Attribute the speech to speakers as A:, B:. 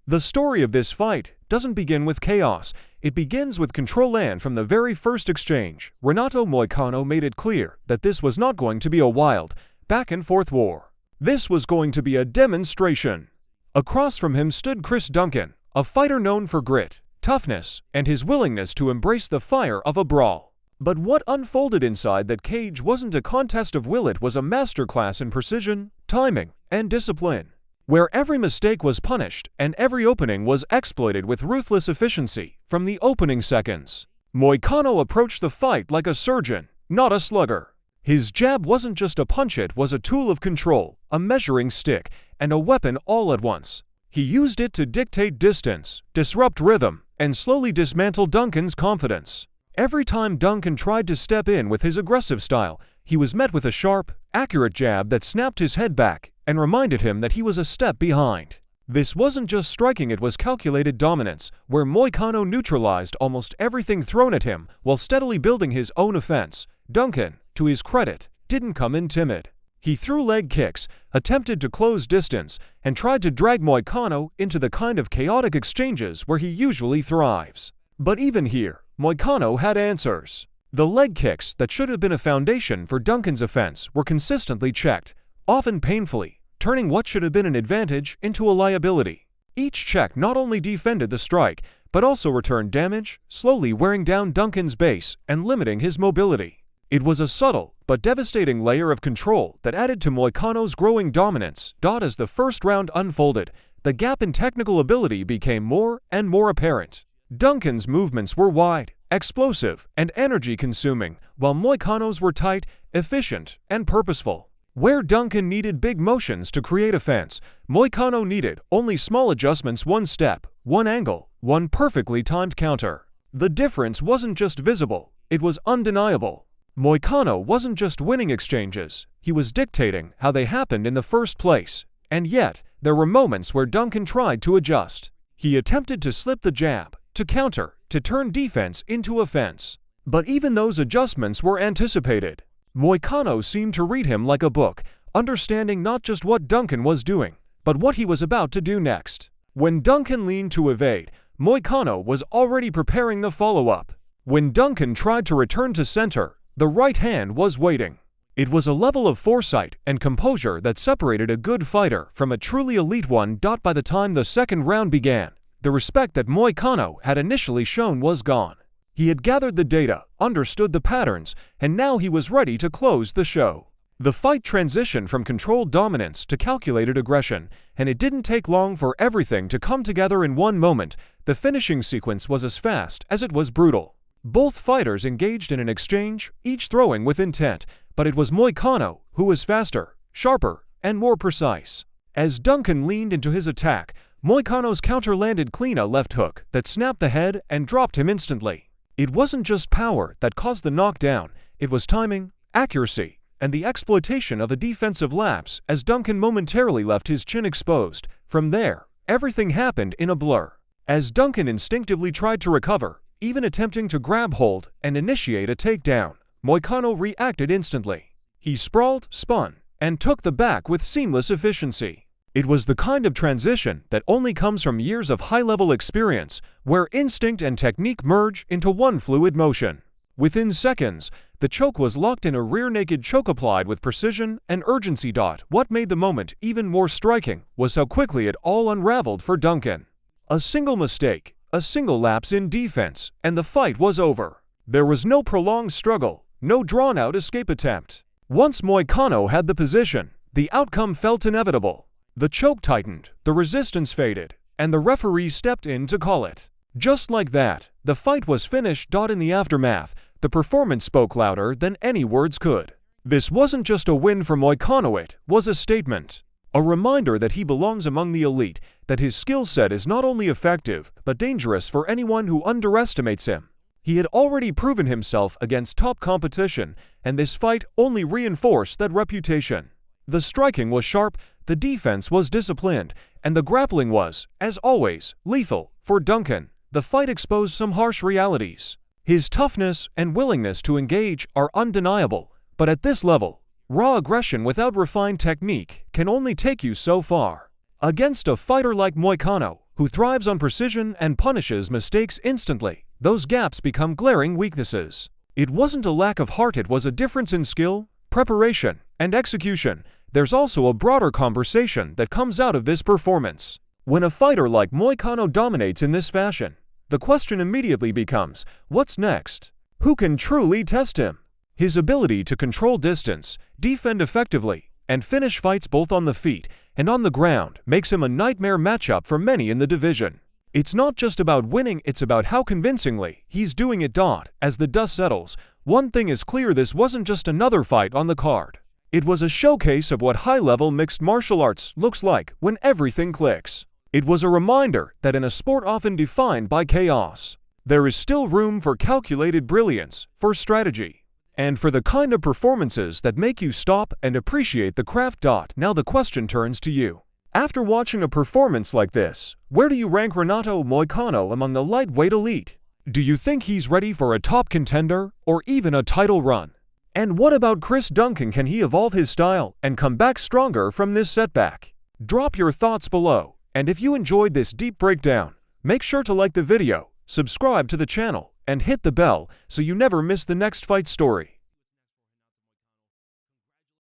A: The story of this fight doesn't begin with chaos, it begins with control, and from the very first exchange, Renato Moicano made it clear that this was not going to be a wild, back-and-forth war. This was going to be a demonstration. Across from him stood Chris Duncan, a fighter known for grit, toughness, and his willingness to embrace the fire of a brawl. But what unfolded inside that cage wasn't a contest of will, it was a masterclass in precision, timing, and discipline, where every mistake was punished and every opening was exploited with ruthless efficiency from the opening seconds. Moicano approached the fight like a surgeon, not a slugger. His jab wasn't just a punch, it was a tool of control, a measuring stick, and a weapon all at once. He used it to dictate distance, disrupt rhythm, and slowly dismantle Duncan's confidence. Every time Duncan tried to step in with his aggressive style, he was met with a sharp, accurate jab that snapped his head back and reminded him that he was a step behind. This wasn't just striking, it was calculated dominance, where Moicano neutralized almost everything thrown at him while steadily building his own offense. Duncan, to his credit, didn't come in timid. He threw leg kicks, attempted to close distance, and tried to drag Moicano into the kind of chaotic exchanges where he usually thrives. But even here, Moicano had answers. The leg kicks that should have been a foundation for Duncan's offense were consistently checked, often painfully, turning what should have been an advantage into a liability. Each check not only defended the strike, but also returned damage, slowly wearing down Duncan's base and limiting his mobility. It was a subtle but devastating layer of control that added to Moicano's growing dominance. As the first round unfolded, the gap in technical ability became more and more apparent. Duncan's movements were wide, explosive, and energy-consuming, while Moicano's were tight, efficient, and purposeful. Where Duncan needed big motions to create offense, Moicano needed only small adjustments, one step, one angle, one perfectly timed counter. The difference wasn't just visible, it was undeniable. Moicano wasn't just winning exchanges, he was dictating how they happened in the first place. And yet, there were moments where Duncan tried to adjust. He attempted to slip the jab, to counter, to turn defense into offense. But even those adjustments were anticipated. Moicano seemed to read him like a book, understanding not just what Duncan was doing, but what he was about to do next. When Duncan leaned to evade, Moicano was already preparing the follow-up. When Duncan tried to return to center, the right hand was waiting. It was a level of foresight and composure that separated a good fighter from a truly elite one. By the time the second round began, the respect that Moicano had initially shown was gone. He had gathered the data, understood the patterns, and now he was ready to close the show. The fight transitioned from controlled dominance to calculated aggression, and it didn't take long for everything to come together in one moment. The finishing sequence was as fast as it was brutal. Both fighters engaged in an exchange, each throwing with intent, but it was Moicano who was faster, sharper, and more precise. As Duncan leaned into his attack, Moicano's counter landed clean, a left hook that snapped the head and dropped him instantly. It wasn't just power that caused the knockdown, it was timing, accuracy, and the exploitation of a defensive lapse as Duncan momentarily left his chin exposed. From there, everything happened in a blur. As Duncan instinctively tried to recover, even attempting to grab hold and initiate a takedown, Moicano reacted instantly. He sprawled, spun, and took the back with seamless efficiency. It was the kind of transition that only comes from years of high-level experience, where instinct and technique merge into one fluid motion. Within seconds, the choke was locked in, a rear-naked choke applied with precision and urgency. What made the moment even more striking was how quickly it all unraveled for Duncan. A single mistake, a single lapse in defense, and the fight was over. There was no prolonged struggle, no drawn-out escape attempt. Once Moicano had the position, the outcome felt inevitable. The choke tightened, the resistance faded, and the referee stepped in to call it. Just like that, the fight was finished. In the aftermath, the performance spoke louder than any words could. This wasn't just a win for Moicano, it was a statement. A reminder that he belongs among the elite, that his skill set is not only effective, but dangerous for anyone who underestimates him. He had already proven himself against top competition, and this fight only reinforced that reputation. The striking was sharp, the defense was disciplined, and the grappling was, as always, lethal. For Duncan, the fight exposed some harsh realities. His toughness and willingness to engage are undeniable, but at this level, raw aggression without refined technique can only take you so far. Against a fighter like Moicano, who thrives on precision and punishes mistakes instantly, those gaps become glaring weaknesses. It wasn't a lack of heart, it was a difference in skill, preparation, and execution. There's also a broader conversation that comes out of this performance. When a fighter like Moicano dominates in this fashion, the question immediately becomes, what's next? Who can truly test him? His ability to control distance, defend effectively, and finish fights both on the feet and on the ground makes him a nightmare matchup for many in the division. It's not just about winning, it's about how convincingly he's doing it. As the dust settles, one thing is clear: this wasn't just another fight on the card. It was a showcase of what high-level mixed martial arts looks like when everything clicks. It was a reminder that in a sport often defined by chaos, there is still room for calculated brilliance, for strategy, and for the kind of performances that make you stop and appreciate the craft. Now the question turns to you. After watching a performance like this, where do you rank Renato Moicano among the lightweight elite? Do you think he's ready for a top contender or even a title run? And what about Chris Duncan? Can he evolve his style and come back stronger from this setback? Drop your thoughts below, and if you enjoyed this deep breakdown, make sure to like the video, subscribe to the channel, and hit the bell so you never miss the next fight story.